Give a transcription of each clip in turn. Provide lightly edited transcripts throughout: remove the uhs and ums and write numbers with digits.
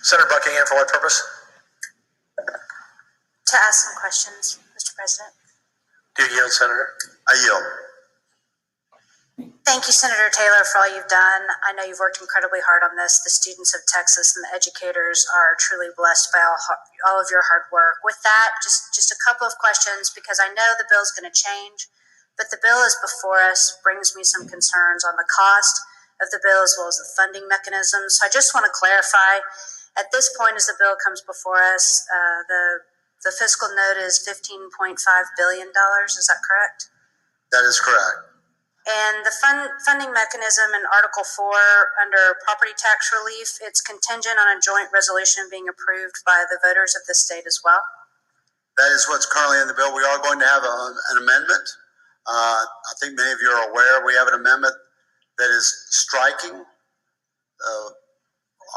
Senator Buckingham, for what purpose? To ask some questions, Mr. President. Do you yield, Senator? I yield. Thank you, Senator Taylor, for all you've done. I know you've worked incredibly hard on this. The students of Texas and the educators are truly blessed by all of your hard work. With that, just a couple of questions, because I know the bill's going to change, but the bill is before us, brings me some concerns on the cost of the bill as well as the funding mechanisms. So I just want to clarify, at this point as the bill comes before us, the fiscal note is $15.5 billion. Is that correct? That is correct. And the funding mechanism in Article 4 under property tax relief, it's contingent on a joint resolution being approved by the voters of the state as well? That is what's currently in the bill. We are going to have an amendment. I think many of you are aware we have an amendment that is striking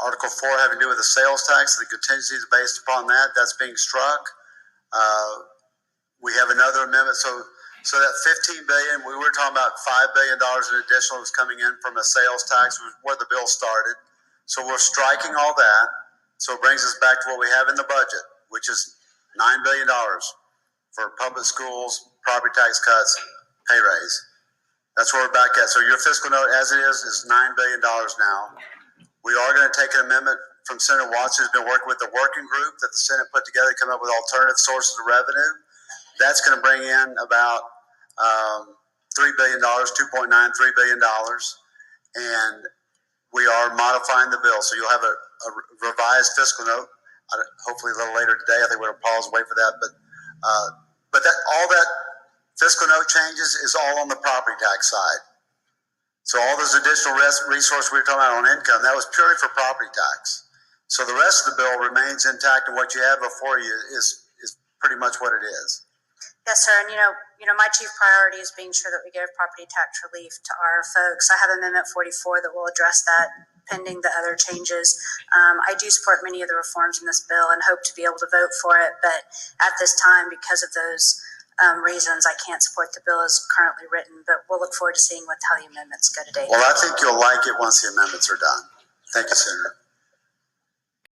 Article 4 having to do with the sales tax. The contingency is based upon that. That's being struck. We have another amendment. So that $15 billion, we were talking about $5 billion in additional was coming in from a sales tax, was where the bill started. So we're striking all that. So it brings us back to what we have in the budget, which is $9 billion for public schools, property tax cuts, pay raise. That's where we're back at. So your fiscal note, as it is $9 billion now. We are going to take an amendment from Senator Watson, who's been working with the working group that the Senate put together to come up with alternative sources of revenue. That's going to bring in about $3 billion, $2.93 billion, and we are modifying the bill. So you'll have a revised fiscal note, hopefully a little later today. I think we're going to pause and wait for that. But that all that fiscal note changes is all on the property tax side. So all those additional resources we were talking about on income, that was purely for property tax. So the rest of the bill remains intact, and what you have before you is pretty much what it is. Yes, sir. And you know, my chief priority is being sure that we give property tax relief to our folks. I have Amendment 44 that will address that, pending the other changes. I do support many of the reforms in this bill and hope to be able to vote for it. But at this time, because of those reasons, I can't support the bill as currently written. But we'll look forward to seeing how the amendments go today. Well, I think you'll like it once the amendments are done. Thank you, Senator.